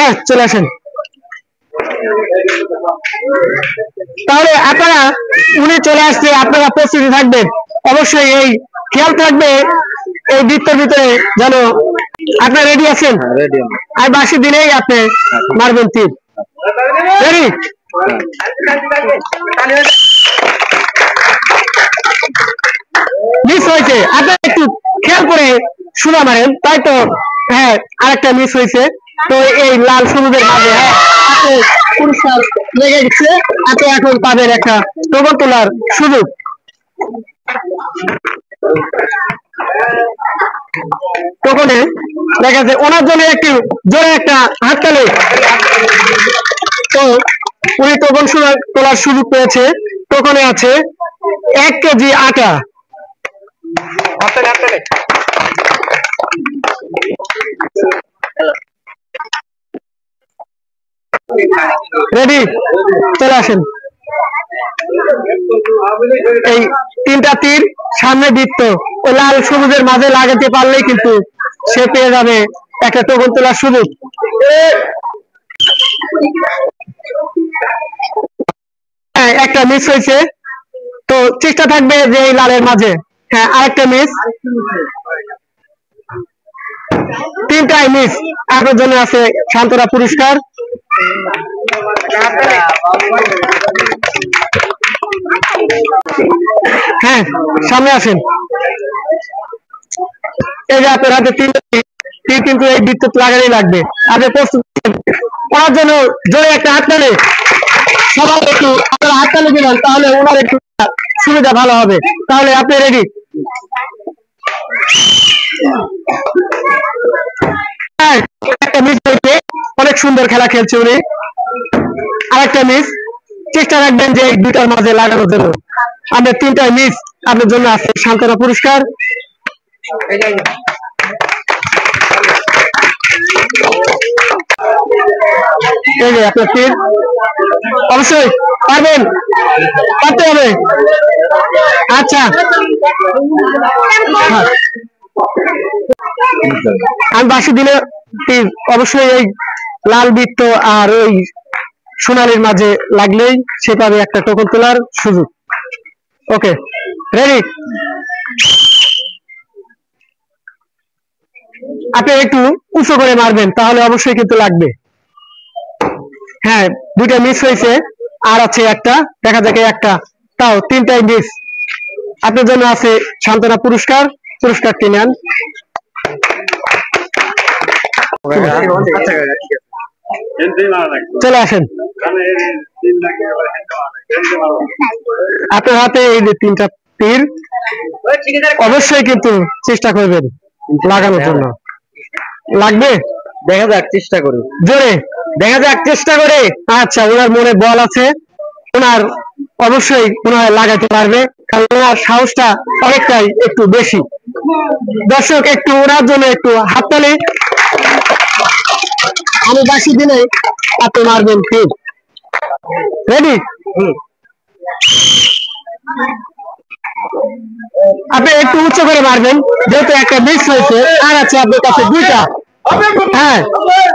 হ্যাঁ চলে আসেন। তাহলে আপনারা উনি চলে আসছে, আপনারা প্রস্তুতি থাকবেন অবশ্যই। এই খেয়াল থাকবে এই বৃত্তের ভিতরে যেন আপনারা রেডি আছেন। আর বাকি দিনেই আপনি মারবেন তীর। রেডি? মিস হয়েছে, আপনারা একটু খেয়াল করে শোনা মারেন, তাই তো? হ্যাঁ আরেকটা মিস হয়েছে। তো এই লাল সবুজের মাঝে হ্যাঁ আপনি পুরস্কার লেগে গেছে, আপনি এখন পাবেন একটা টোকন তোলার সুযোগ। টোকনে দেখা যাচ্ছে ওনার জন্য একটি জোরে একটা হাততালি। তো উনি টোকন তোলার সুযোগ পেয়েছে। টোকনে আছে 1 কেজি আটা। রেডি? চলে আসেন। এই 3টা তীর সামনে বৃত্ত ওই লাল সবুজের মাঝে লাগাতে পারলেই কিন্তু সে পেয়ে যাবে একটা টোকন তোলার সুযোগ। একটা মিস হয়েছে, তো চেষ্টা থাকবে যে এই লালের মাঝে। হ্যাঁ আরেকটা মিস, 3টাই মিস। আপনার জন্য আছে সান্ত্বনা পুরস্কার। হ্যাঁ সামনে আসেন। এই যে আপনার হাতে তীর, কিন্তু এই বিদ্যুৎ লাগানোই লাগবে। আপনি প্রস্তুত করার জন্য জোরে একটা হাততালি। সবাই একটু আপনারা হাততালি দিবেন, তাহলে ওনার একটু সুবিধা ভালো হবে। তাহলে আপনি রেডি? একটা মিস হয়েছে, অনেক সুন্দর খেলা খেলছে উনি। আরেকটা মিস, চেষ্টা রাখবেন যে 2টার মাঝে লাগানোর জন্য। আপনার 3টাই মিস, আপনার জন্য আছে সান্ত্বনা পুরস্কার। এই যে আপনার তীর, অবশ্যই পারবেন, পারতে হবে। আচ্ছা আমি বাকি দিলে তীর অবশ্যই এই লাল বৃত্ত আর ওই সোনালির মাঝে লাগলেই সে পাবে একটা টোকন তোলার সুযোগ। Okay ready? আপনি একটু উঁচু করে মারবেন, তাহলে অবশ্যই কিন্তু লাগবে। হ্যাঁ 2টা মিস হয়েছে, আর আছে একটা, দেখা যাক একটা, তাও 3টাই মিস। আপনার জন্য আছে সান্ত্বনা পুরস্কার। পুরস্কারটি নেন। চলে আসেন। আপনার হাতে এই যে 3টা তীর, অবশ্যই কিন্তু চেষ্টা করবেন লাগানোর জন্য। লাগবে? দেখা যাক, চেষ্টা করি। জোরে দেখা যাক, চেষ্টা করে। আচ্ছা ওনার মনে বল আছে, ওনার অবশ্যই মনে হয় লাগাতে পারবে, কারণ ওনার সাহসটা অনেকটাই একটু বেশি। দর্শক একটু ওনার জন্য একটু হাততালি। আমি বাকি দিলে আপনি মারবেন তীর। রেডি? আপনি একটু উচ্চ করে মারবেন, যেহেতু একটা মিস হয়েছে। আর আছে আপনার কাছে 2টা। হ্যাঁ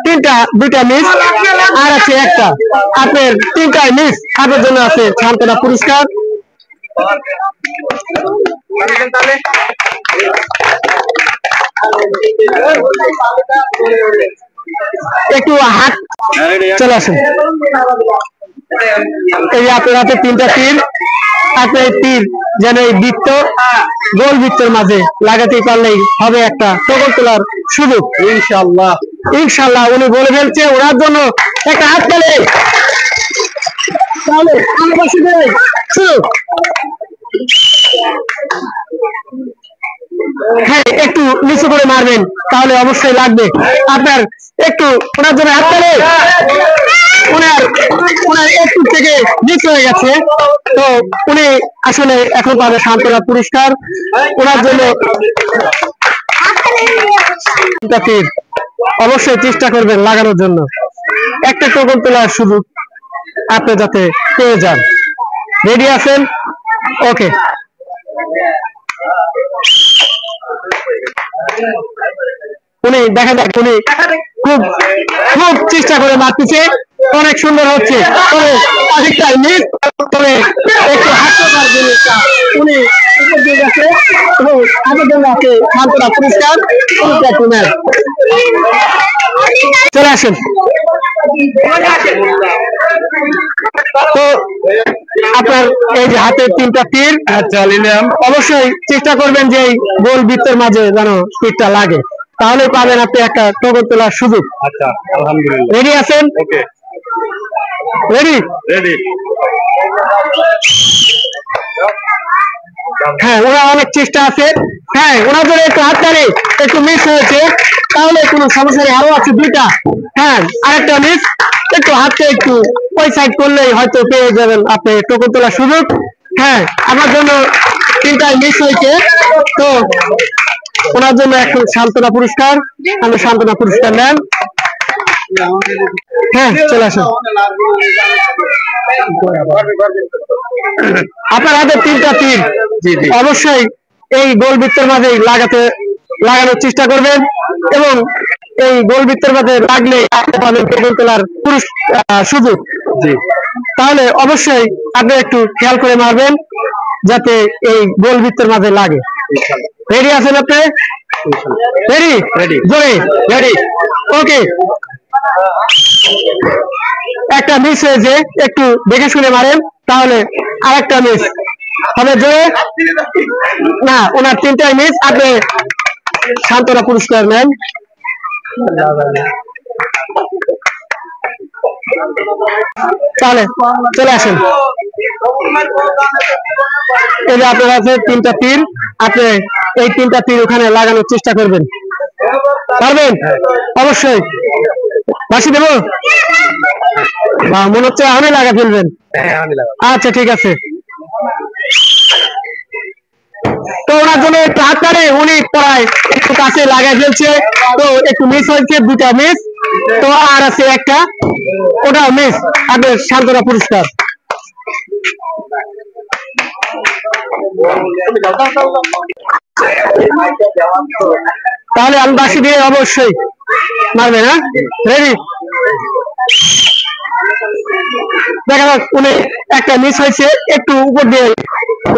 2টা মিস, আর আছে একটা। আপনার 3টাই মিস। আপনার জন্য আছে সান্ত্বনা পুরস্কার। একটু হাত চলে আসুন। এই যে আপনার হাতে 3টা তীর। আপনার তীর যেন এই বৃত্ত, গোল বৃত্তের মাঝে লাগাতেই পারলেই হবে একটা টোকন তোলার সুযোগ। ইনশাআল্লাহ ইনশাআল্লাহ উনি বলে ফেলছে, ওনার জন্য একটা হাত তালি। তাহলে হ্যাঁ একটু নিচু করে মারবেন, তাহলে অবশ্যই লাগবে। আপনার একটু ওনার জন্য হাত তালি। ওনার একটু থেকে নিচু হয়ে গেছে, তো উনি আসলে এখন পাবে সান্ত্বনা পুরস্কার। ওনার জন্য অবশ্যই চেষ্টা করবেন লাগানোর জন্য, একটা টোকন তোলার সুযোগ আপনি যাতে পেয়ে যান। রেডি আছেন? ওকে। উনি আমি দেখা যাক উনি খুব খুব চেষ্টা করে মারতেছে, অনেক সুন্দর হচ্ছে। তবে অনেকটা মিস, তবে একটু হাস্যকর জিনিসটা উনি উপর দিয়ে গেছে এবং আমাদের জন্য আছে সান্ত্বনা পুরস্কার। চলে আসেন। তো আপনার এই যে হাতের 3টা তীর নিলাম, অবশ্যই চেষ্টা করবেন যে এই গোল বৃত্তের মাঝে যেন তীরটা লাগে, তাহলে পাবেন আপনি একটা টোকন তোলার সুযোগ। আচ্ছা, আলহামদুলিল্লাহ। রেডি আছেন? ওকে, রেডি রেডি। হ্যাঁ, ওরা অনেক চেষ্টা আছে। হ্যাঁ, ওনার জন্য একটু হাত টানে, একটু মিস হয়েছে, তাহলে কোনো সমস্যা নেই। আরো আছে 2টা। হ্যাঁ, আরেকটা মিস, একটু হাতটা একটু ওই সাইড করলেই হয়তো পেয়ে যাবেন আপনি টোকন তোলার সুযোগ। হ্যাঁ, আমার জন্য 3টাই মিস হয়েছে, তো ওনার জন্য এখন সান্ত্বনা পুরস্কার। আমি সান্ত্বনা পুরস্কার নেন। হ্যাঁ, চলে আসুন। আপনার হাতে 3টা তীর, অবশ্যই এই গোল বৃত্তের মাঝে লাগানোর চেষ্টা করবেন এবং এই গোল বৃত্তের মাঝে লাগলে আপনি পাবেন টোকন তোলার সুযোগ। তাহলে অবশ্যই আপনি একটু খেয়াল করে মারবেন যাতে এই গোল বৃত্তের মাঝে লাগে। রেডি আছেন আপনি? রেডি রেডি, জোরে রেডি। ওকে, একটা মিস হয়েছে, একটু দেখে শুনে মারেন, তাহলে আরেকটা মিস হবে। জোরে না, ওনার 3টাই মিস। আপনি সান্ত্বনা পুরস্কার নেন। তাহলে চলে আসেন। এই যে আপনার কাছে 3টা তীর, আপনি এই 3টা তীর ওখানে লাগানোর চেষ্টা করবেন। পারবেন? অবশ্যই। বাসি দেবো? মনে হচ্ছে আমি লাগা ফেলবেন। আচ্ছা, ঠিক আছে। তো ওনার জন্য একটু হাত টানে, উনি প্রায় একটু কাছে লাগাই ফেলছে, তো একটু মিস হয়েছে, 2টা মিস। তো আর আছে একটা, ওটাও মিস। আপনার সান্ত্বনা পুরস্কার। তাহলে আমি বাসি দিয়ে অবশ্যই মারবে না। রেডি, দেখা যাক। উনি একটা মিস হয়েছে, একটু উপর দিয়ে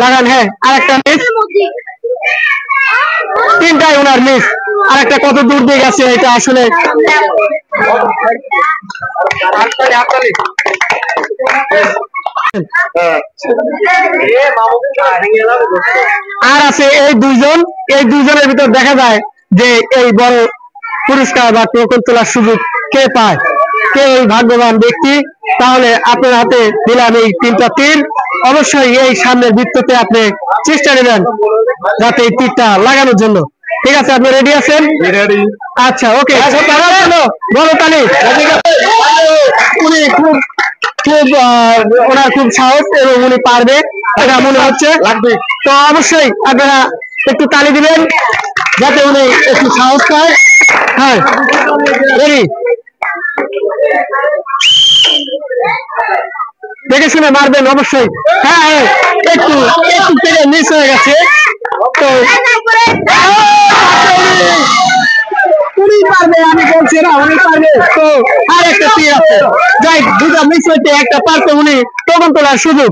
লাগান। হ্যাঁ, আর একটা মিস। 3টাই ওনার মিস। আর একটা কত দূর দিয়ে গেছে এটা আসলে। আর আছে এই 2জন, এই 2জনের ভিতর দেখা যায় যে এই বড় পুরস্কার বা টোকন তোলার সুযোগ কে পায়, কে ওই ভাগ্যবান ব্যক্তি। তাহলে আপনার হাতে দিলাম এই 3টা তীর। অবশ্যই এই সামনের বৃত্ততে আপনি চেষ্টা নেবেন যাতে এই তীরটা লাগানোর জন্য। ঠিক আছে, আপনি রেডি আছেন? রেডি। আচ্ছা, ওকে, বলো তালি। উনি খুব খুব ওনার খুব সাহস এবং উনি পারবে এটা মনে হচ্ছে। তো অবশ্যই আপনারা একটু তালি দিবেন যাতে উনি একটু সাহস পায়। হ্যাঁ, রেডি। দেখে শুনে মারবেন অবশ্যই। হ্যাঁ, একটু একটু থেকে মিস হয়ে গেছে, তো উনি পারবে, আমি বলছি না উনি পারবে। তো আর একটা তীর আছে, যাই 2টা মিস হইতে একটা পারতে উনি টোকন তোলার সুযোগ।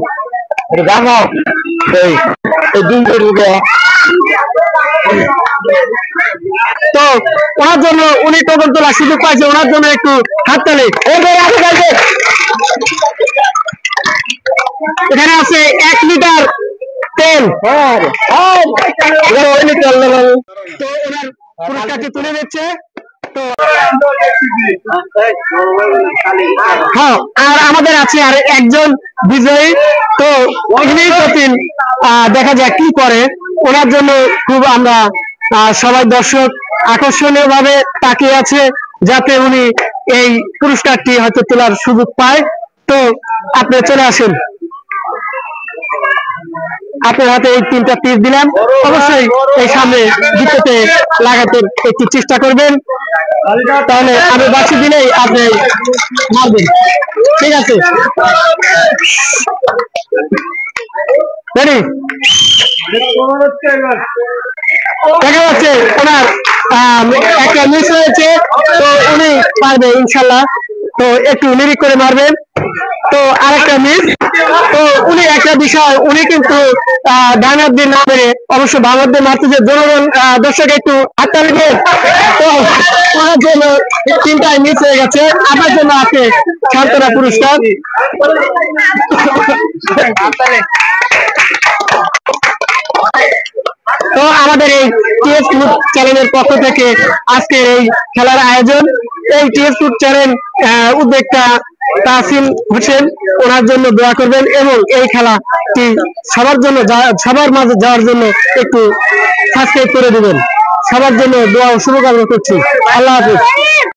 তো ওনার জন্য উনি টোকন তোলার সুযোগ পাইছে, ওনার জন্য একটু হাততালি। এখানে আছে 1 লিটার তেল। তো ওনার পুরস্কারটি তুলে দিচ্ছে। তো হ্যাঁ, আর আমাদের আছে আর একজন বিজয়ী। তো দেখা যাক কি করে। ওনার জন্য খুব আমরা সবাই দর্শক আকর্ষণীয় ভাবে তাকিয়ে আছে যাতে উনি এই পুরস্কারটি হয়তো তোলার সুযোগ পায়। তো আপনি চলে আসেন। আপনার হাতে এই 3টা তীর দিলাম, অবশ্যই এই সামনে বৃত্ততে লাগাতে একটু চেষ্টা করবেন, তাহলে আমি বাসি দিলেই আপনি মারবেন। ঠিক আছে। রেডি দেখা যাচ্ছে ওনার একটা মিস হয়েছে, তো উনি পারবে ইনশাল্লাহ। তো একটু লিরিক করে মারবেন। তো আরেকটা মিস। তো উনি একটা বিষয়, উনি কিন্তু ডান হাত দিয়ে না মেরে অবশ্য বাম হাত দিয়ে মারতেছে। জনগণ দর্শক একটু হাততালি দেন। তো ওনার জন্য 3টাই মিস হয়ে গেছে। আপনার জন্য আছে সান্ত্বনা পুরস্কার। তো আমাদের এই টিএস ফুড চ্যানেলের পক্ষ থেকে আজকের এই খেলার আয়োজন। এই টিএস ফুড চ্যানেল উদ্যোক্তা তাসিম হোসেন, ওনার জন্য দোয়া করবেন এবং এই খেলাটি সবার জন্য সবার মাঝে যাওয়ার জন্য একটু সাবস্ক্রাইব করে দিবেন। সবার জন্য দোয়া ও শুভকামনা করছি। আল্লাহ হাফিজ।